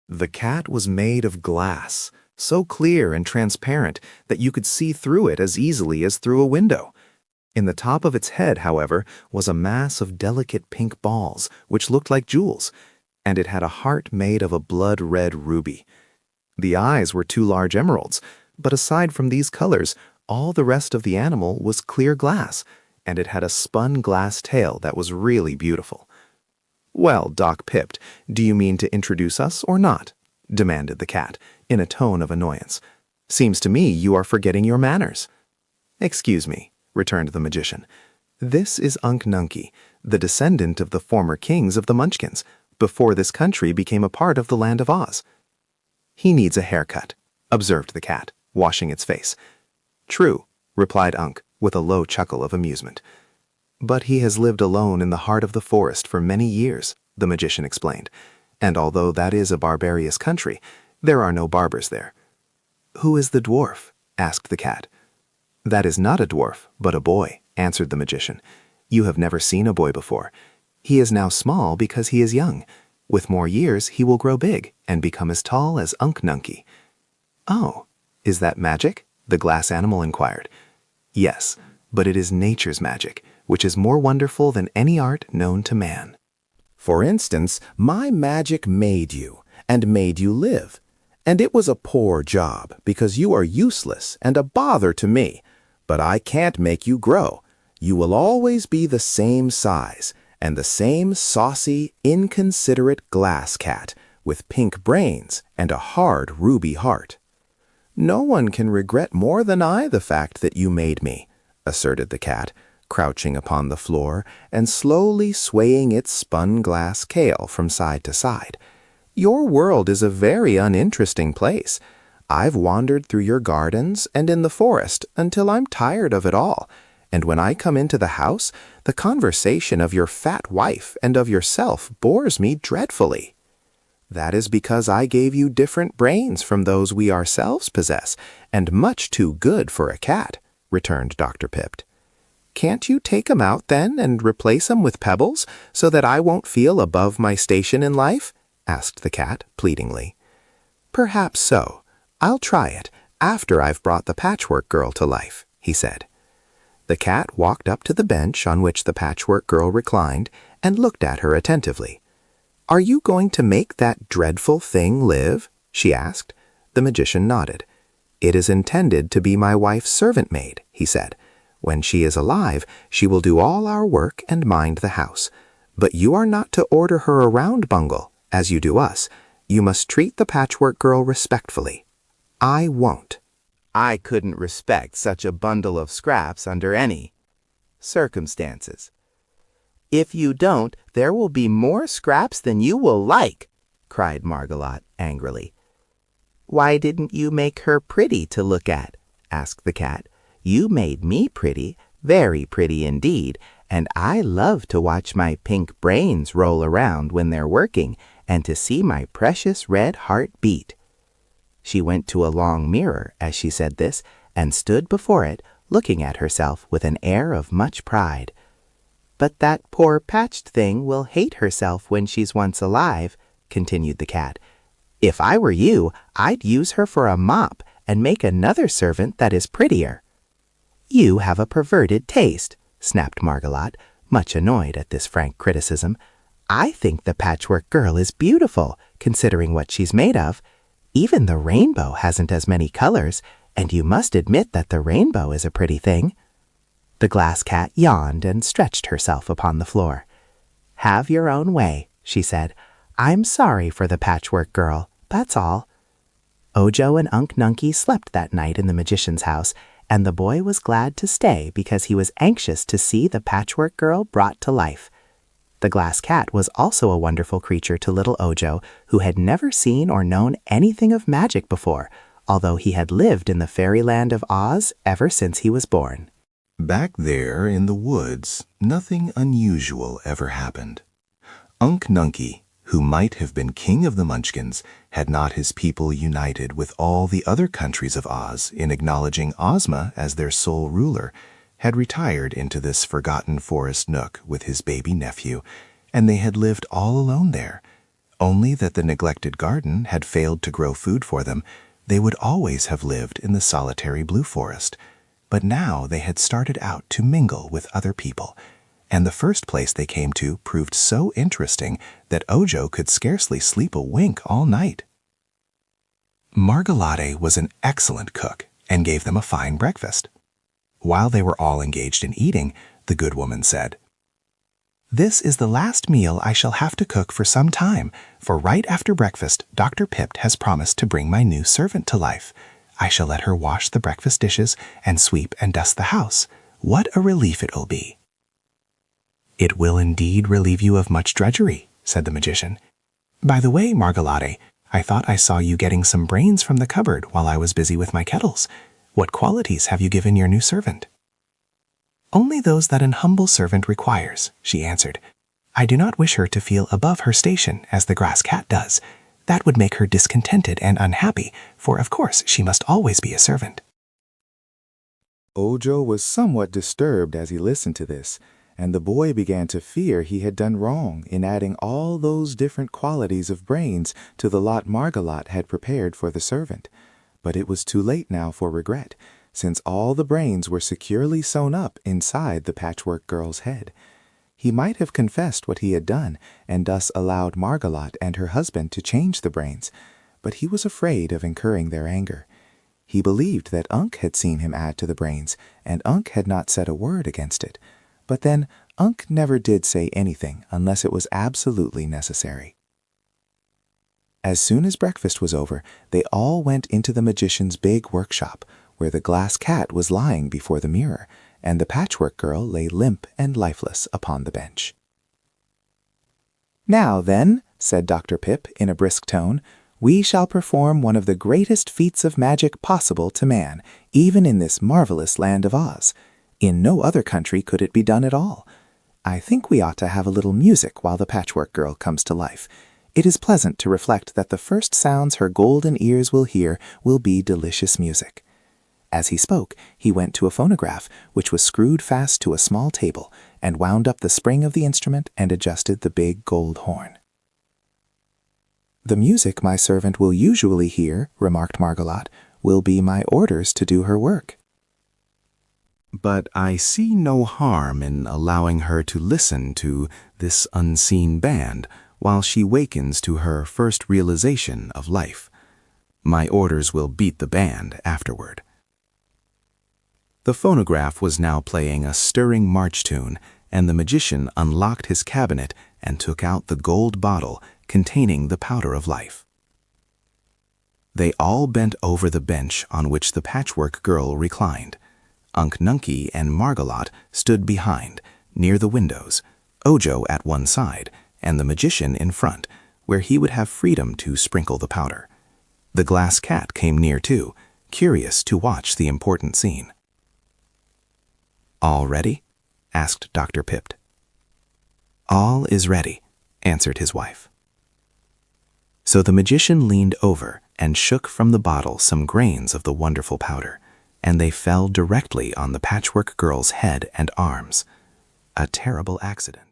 The cat was made of glass, so clear and transparent that you could see through it as easily as through a window. In the top of its head, however, was a mass of delicate pink balls, which looked like jewels, and it had a heart made of a blood-red ruby. The eyes were two large emeralds, but aside from these colors, all the rest of the animal was clear glass, and it had a spun glass tail that was really beautiful. "Well, Doc Pipt, do you mean to introduce us or not?" demanded the cat, in a tone of annoyance. "Seems to me you are forgetting your manners." "Excuse me," returned the magician. "This is Unk Nunkie, the descendant of the former kings of the Munchkins, before this country became a part of the land of Oz." "He needs a haircut," observed the cat, washing its face. "True," replied Unk, with a low chuckle of amusement. "But he has lived alone in the heart of the forest for many years," the magician explained, "and although that is a barbarous country, there are no barbers there." "Who is the dwarf?" asked the cat. "That is not a dwarf, but a boy," answered the magician. "You have never seen a boy before. He is now small because he is young. With more years, he will grow big and become as tall as Unk Nunkie." "Oh, is that magic?" the glass animal inquired. "Yes, but it is nature's magic, which is more wonderful than any art known to man." "For instance, my magic made you, and made you live. And it was a poor job, because you are useless and a bother to me. But I can't make you grow. You will always be the same size, and the same saucy, inconsiderate glass cat, with pink brains and a hard ruby heart." "No one can regret more than I the fact that you made me," asserted the cat, crouching upon the floor and slowly swaying its spun glass tail from side to side. "Your world is a very uninteresting place. I've wandered through your gardens and in the forest until I'm tired of it all, and when I come into the house, the conversation of your fat wife and of yourself bores me dreadfully." "That is because I gave you different brains from those we ourselves possess, and much too good for a cat," returned Dr. Pipt. "Can't you take 'em out, then, and replace 'em with pebbles, so that I won't feel above my station in life?" asked the cat, pleadingly. "Perhaps so. I'll try it, after I've brought the Patchwork Girl to life," he said. The cat walked up to the bench on which the Patchwork Girl reclined, and looked at her attentively. "Are you going to make that dreadful thing live?" she asked. The magician nodded. "It is intended to be my wife's servant maid," he said. "When she is alive, she will do all our work and mind the house. But you are not to order her around, Bungle, as you do us. You must treat the Patchwork Girl respectfully. I won't." "I couldn't respect such a bundle of scraps under any circumstances." "If you don't, there will be more scraps than you will like," cried Margolot angrily. "Why didn't you make her pretty to look at?" asked the cat. "You made me pretty, very pretty indeed, and I love to watch my pink brains roll around when they're working, and to see my precious red heart beat." She went to a long mirror as she said this, and stood before it, looking at herself with an air of much pride. "But that poor patched thing will hate herself when she's once alive," continued the cat. "If I were you, I'd use her for a mop and make another servant that is prettier." "You have a perverted taste," snapped Margolot, much annoyed at this frank criticism. "I think the Patchwork Girl is beautiful, considering what she's made of. Even the rainbow hasn't as many colors, and you must admit that the rainbow is a pretty thing." The glass cat yawned and stretched herself upon the floor. "Have your own way," she said. "I'm sorry for the Patchwork Girl, that's all." Ojo and Unk Nunkie slept that night in the magician's house, and the boy was glad to stay because he was anxious to see the Patchwork Girl brought to life. The glass cat was also a wonderful creature to little Ojo, who had never seen or known anything of magic before, although he had lived in the fairyland of Oz ever since he was born. Back there in the woods, nothing unusual ever happened. Unk Nunkie, who might have been king of the Munchkins, had not his people united with all the other countries of Oz in acknowledging Ozma as their sole ruler, had retired into this forgotten forest nook with his baby nephew, and they had lived all alone there. Only that the neglected garden had failed to grow food for them, they would always have lived in the solitary blue forest. But now they had started out to mingle with other people, and the first place they came to proved so interesting that Ojo could scarcely sleep a wink all night. Margolade was an excellent cook and gave them a fine breakfast. While they were all engaged in eating, the good woman said, "This is the last meal I shall have to cook for some time, for right after breakfast Dr. Pipt has promised to bring my new servant to life. I shall let her wash the breakfast dishes and sweep and dust the house. What a relief it will be." "It will indeed relieve you of much drudgery," said the magician. "By the way, Margolade, I thought I saw you getting some brains from the cupboard while I was busy with my kettles. What qualities have you given your new servant?" "Only those that an humble servant requires," she answered. "I do not wish her to feel above her station as the grass cat does. That would make her discontented and unhappy, for of course she must always be a servant." Ojo was somewhat disturbed as he listened to this, and the boy began to fear he had done wrong in adding all those different qualities of brains to the lot Margolade had prepared for the servant. But it was too late now for regret, since all the brains were securely sewn up inside the Patchwork Girl's head. He might have confessed what he had done, and thus allowed Margolade and her husband to change the brains, but he was afraid of incurring their anger. He believed that Unc had seen him add to the brains, and Unc had not said a word against it. But then Unc never did say anything unless it was absolutely necessary. As soon as breakfast was over, they all went into the magician's big workshop, where the glass cat was lying before the mirror, and the Patchwork Girl lay limp and lifeless upon the bench. "Now then," said Dr. Pip in a brisk tone, "we shall perform one of the greatest feats of magic possible to man, even in this marvelous land of Oz. In no other country could it be done at all. I think we ought to have a little music while the Patchwork Girl comes to life. It is pleasant to reflect that the first sounds her golden ears will hear will be delicious music." As he spoke, he went to a phonograph, which was screwed fast to a small table, and wound up the spring of the instrument and adjusted the big gold horn. "The music my servant will usually hear," remarked Margolade, "will be my orders to do her work." "But I see no harm in allowing her to listen to this unseen band while she wakens to her first realization of life. My orders will beat the band afterward." The phonograph was now playing a stirring march tune, and the magician unlocked his cabinet and took out the gold bottle containing the powder of life. They all bent over the bench on which the Patchwork Girl reclined. Unc Nunkie and Margolade stood behind, near the windows, Ojo at one side, and the magician in front, where he would have freedom to sprinkle the powder. The glass cat came near too, curious to watch the important scene. "All ready?" asked Dr. Pipt. "All is ready," answered his wife. So the magician leaned over and shook from the bottle some grains of the wonderful powder, and they fell directly on the Patchwork Girl's head and arms. A terrible accident.